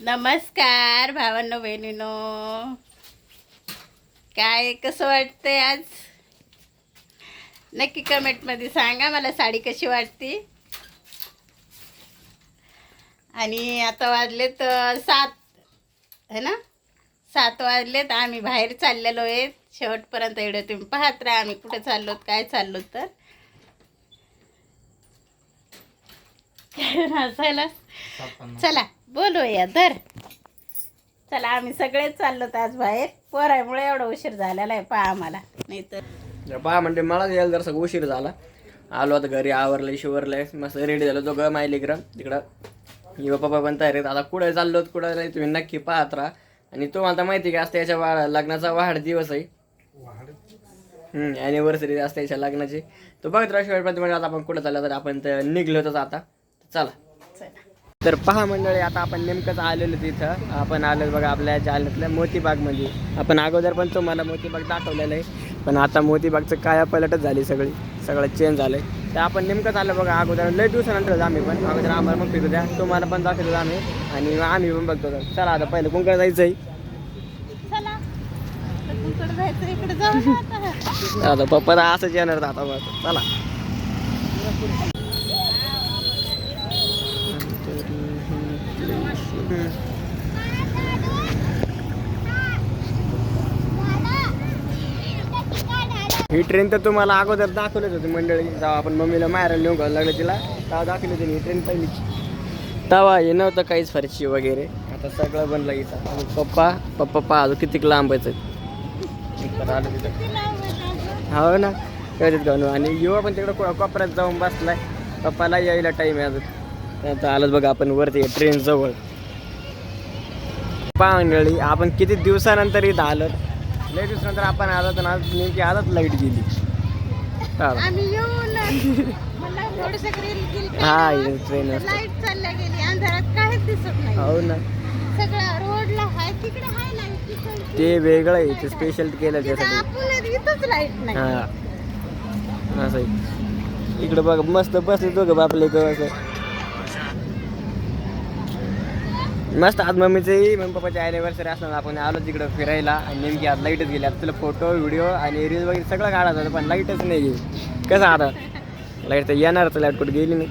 नमस्कार भावांनो बहिणीनो, काय कसं वाटतंय आज नक्की कमेंटमध्ये सांगा मला साडी कशी वाटते. आणि आता वाजलेत 7 है ना, 7 वाजलेत. आम्ही बाहेर चाललेलो आहे. शेवटपर्यंत एवढं तुम्ही पाहत राहा आम्ही कुठे चाललोत काय चाललो. तर हसायला चला बोलूया. तर चला आम्ही सगळेच चाललोत आज बाहेर. पोरामुळे एवढा उशीर झालेला आहे पहा आम्हाला. नाही तर पहा म्हणजे मला यायला जर सगळं उशीर झाला. आलो आता घरी, आवरलंय शिवरलंय मस्त रेडी झालो. तो ग मायले इकडं तिकडं युवा पप्पा पण तयार आहेत. आता कुठे चाललोत कुठं नाही तुम्ही नक्की पाहत राहा. आणि तो आता माहिती का असते याच्या लग्नाचा वाढदिवस आहे. ॲनिव्हर्सरी असते याच्या लग्नाची. तो बघत राहा शेवटपर्यंत. म्हणजे आता आपण कुठं चाललो तर आपण तर निघलोतच आता. चला तर पहा मंडळी, आता आपण नेमकंच आलेलो तिथं. आपण आलो बघा आपल्या जालन्यातल्या मोतीबागमध्ये. आपण अगोदर पण तुम्हाला मोतीबाग दाखवलेलं आहे, पण आता मोतीबागचं काया पलटच झाली सगळं चेंज झालं आहे. तर आपण नेमकंच आलं बघा अगोदर लय दिवसानंतर आम्ही पण अगोदर आम्हाला मग फिरू द्या, तुम्हाला पण दाखवतो आम्ही आणि आम्ही पण बघतो. चला आता पहिलं कुंकड जायचं आहे. चला कुंकड जायचं इकडे जाऊ. आता पप्पा असंच येणार आता बघ. चला ही ट्रेन तर तुम्हाला अगोदर दाखवलीच होती मंडळी. जेव्हा आपण मम्मीला मारायला नेऊन घालू लागलं तिला तेव्हा दाखवली होती ही ट्रेन पहिली. तेव्हा हे नव्हतं काहीच फरशी वगैरे. आता सगळं बनलं इथं. आणि पप्पा पाहतो किती लांबायचं आलं तिथं. हो ना कधीच घालू. आणि युवा पण तिकडं कोपऱ्यात जाऊन बसलाय. पप्पाला यायला टाईम आहे अजून. आता आलंच बघा आपण वरती ट्रेन जवळ. पहा मंडळी, आपण किती दिवसानंतर इथं आलो. लई दिवसानंतर आपण आलो तर आज नेमकी आजच लाईट गेली. आम्ही येऊन मला थोडंसं हा ट्रेन लाईट चालल्या गेली. अंधारात काहीच दिसत नाही. हो ना, सगळं रोडला आहे तिकडे आहे नाही. ते वेगळं आहे, ते स्पेशल केलं त्यासाठी. आपण इथंच लाईट नाही. हा असं आहे. इकडं बघ मस्त बसले दोघं बापले असं मस्त. आज मम्मी पप्पाची ॲनिव्हर्सरी असणार आपण आलो तिकडं फिरायला. आणि नेमकी आज लाईटच गेली. आता तुला फोटो व्हिडिओ आणि रील्स वगैरे सगळं काढायचं होतं, पण लाईटच नाही गेली. कसं आता लाईट तर येणार तर लाईट कुठे गेली नाही.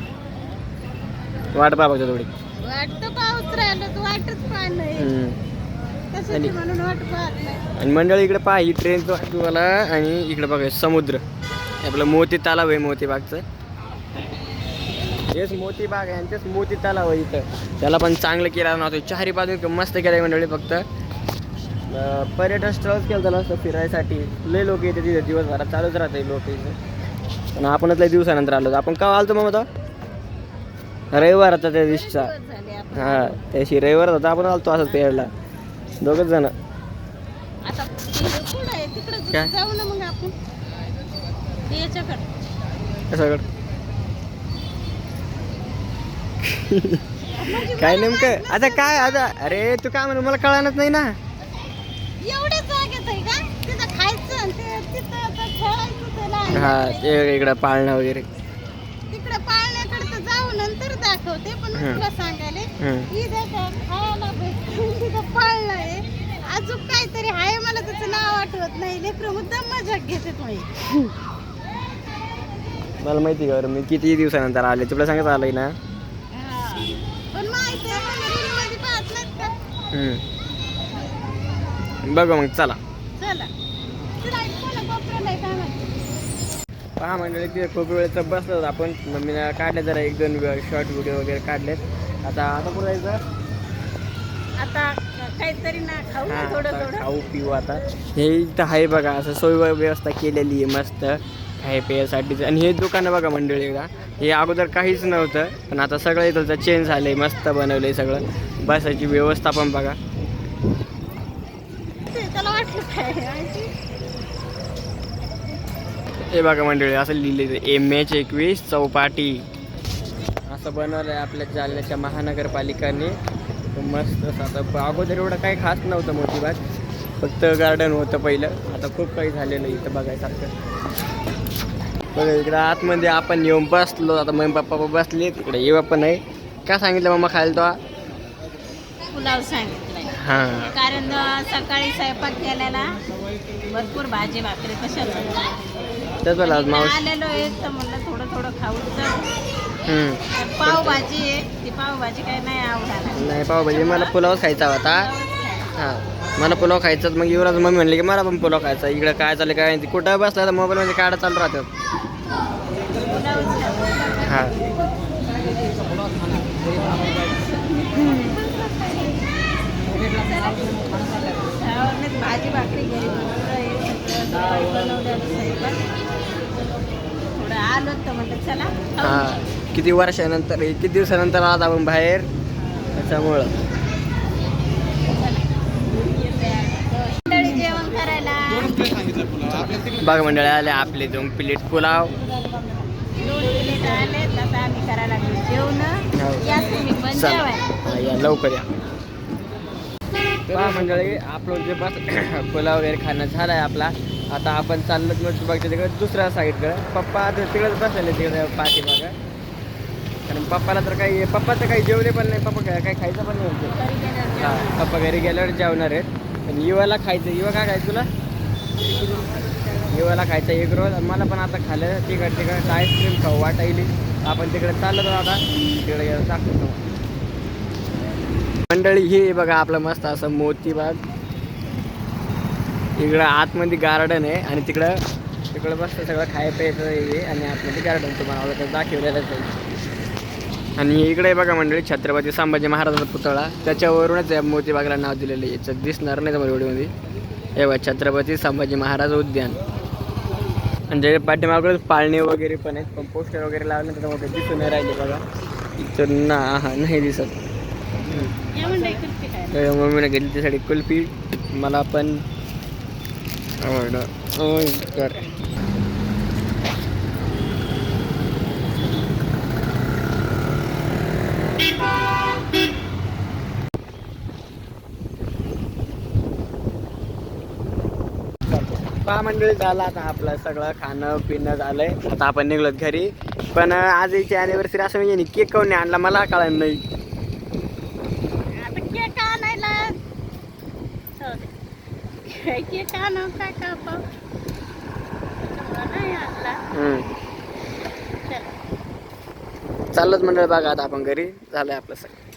वाट पाहायचं थोडी. वाटतं पाऊस राहिलं तू वाटच पाहणं म्हणून वाट पाहत नाही. आणि मंडळी इकडे पहा ही ट्रेन तुम्हाला. आणि इकडे बघा समुद्र आपलं मोती तलाव आहे मोतीबागचं. हेच मोतीबाग आहे आणि तेच मोती तलाव आहे इथं. त्याला पण चांगलं केलं नव्हतं. चारी बाजू मस्त केलं आहे मंडळी. फक्त पर्यटन स्थळच केलं त्याला असतं फिरायसाठी. लय लोक येते तिथे दिवसभरात चालूच राहते लोक इथं. पण आपणच लय दिवसानंतर आलो. आपण का आलतो मग होता रविवार होता त्या दिवशीचा. हां त्याशी रविवार होता. आपण आलतो असंच फिरायला दोघंच जण. आता तिकडे जाऊ ना मग आपण कसं काय नेमकं आता काय आता. अरे तू काय म्हणून मला कळणारच नाही ना. एवढ्या जागेत आहे का तिथं खायचं खेळायचं. हा ते इकडं पाळणं वगैरे तिकडे पाळण्याकडे तर जाऊ नंतर दाखवते. पण तुला सांगायला खायला तिथं पाळणं आहे अजून काहीतरी आहे. मला त्याचं नाव आठवत नाही. लेकरं मुद्दाम मजा घेते तुम्ही. मला माहिती का मी किती दिवसानंतर आले तुला सांगत आलंय ना. पण माहिती आहे पाहत नाहीत का. बघ मग चला चला पहा मंडळी तिथे खूप वेळेचं बसलो आपण. मम्मीला काढले जरा 1-2 शॉर्ट व्हिडिओ वगैरे काढलेत. आता कुठं जायचं. आता काहीतरी ना खाऊ ना थोडं खाऊ पिऊ. आता हे इथं आहे बघा असं सोय व्यवस्था केलेली आहे मस्त खाय पेयासाठी. आणि हे दुकानं बघा मंडळी का हे अगोदर काहीच नव्हतं, पण आता सगळं इथं चेंज झालं आहे. मस्त बनवलं आहे सगळं. बसायची व्यवस्था पण बघा. त्याला वाटलं काय हे बघा मंडळी असं लिहिलं MH21 चौपाटी असं बनवलं आहे आपल्या जालन्याच्या महानगरपालिकाने. मस्त आता अगोदर एवढं काही खास नव्हतं मोतीबाग. फक्त गार्डन होतं पहिलं. आता खूप काही झालेलं इथं बघायसारखं. बघा इकडं आतमध्ये आपण येऊन बसलो. आता मम्मी पप्पा बसले तिकडे येवा पण आहे. काय सांगितलं मम्मा खायला तो पुलाव सांगितलाय. हा कारण सकाळी स्वयंपाक केलेला भरपूर भाजी भाकरी तशाच त्याचा मावशी आलेलो आहे तर म्हणलं थोडं थोडं खाऊन जाऊ. हम्म. तर पावभाजी आहे, ती पावभाजी काय नाही आवडायला. नाही पावभाजी मला पुलाव खायचा होता. हा मला पुलाव खायचाच. मग युवराज मम्मी म्हणली की मला पण पुलाव खायचा. इकडे काय चाललं काय नाही कुठं बसला तर मोबाईल मध्ये काढा चालू राहतात. हा भाजी भाकरी घरी बनवलेलं स्वयंपाक थोडं आलो तर म्हणलं चला हा किती वर्षानंतर किती दिवसानंतर आज आपण बाहेर त्याच्यामुळं जेवण करायला बघा मंडळी आले आपले 2 प्लेट पुलाव 2 प्लेट आले तसं आम्ही करायला लागलो जेवण. या तुम्ही पण जेवायला. हा, या लवकर या. पहा मंडळी आपण जे बस पुलाव वगैरे खाणं झालं आहे आपला. आता आपण चाललो मग बघतो तिकडे दुसऱ्या साईडकडे. पप्पा तिकडेच बसलेले तिकडे पाठीमागं. कारण पप्पाला तर काही पप्पा तर काही जेवले पण नाही. पप्पा काही खायचं पण नाही. हां पप्पा घरी गेल्यावर जेवणार आहेत. पण युवाला खायचं. युवा काय खायचं तुला? युवाला खायचं एग रोल. मला पण आता खाल्लं तिकडे आईस्क्रीम खाऊ वाटायली. आपण तिकडे चाललो आता तिकडे टाकतो. मंडळी हे बघा आपलं मस्त असं मोतीबाग. इकडं आतमध्ये गार्डन आहे आणि तिकडं मस्त सगळं खायचं प्यायचं आहे आणि आतमध्ये गार्डन तुम्हाला तर दाखवलेलंच आहे. आणि इकडे बघा मंडळी छत्रपती संभाजी महाराजांचा पुतळा. त्याच्यावरूनच या मोतीबागला नाव दिलेलं आहे. याचं दिसणार नाही तुम्हाला व्हिडिओमध्ये. हे बघा छत्रपती संभाजी महाराज उद्यान. म्हणजे पाठीमागूनच पाळणे वगैरे पण आहेत. पण पोस्टर वगैरे लावले त्याच्यामध्ये दिसून नाही राहिले बघा. इथं नाही दिसत. मम्मीने घेतली त्यासाठी कुल्फी. मला पण आवडलं. पहा मंडळी झालं आता आपलं सगळं खाणं पिणं झालंय. आता आपण निघलोत घरी. पण आज याची अॅनिव्हर्सरी असं म्हणजे केक काऊन नाही आणला मला कळलं नाही. केक आणायला केक आणू काय कापाव नाही आणला. चाललोच मंडळ बघा आता आपण घरी. झालंय आपलं सगळं.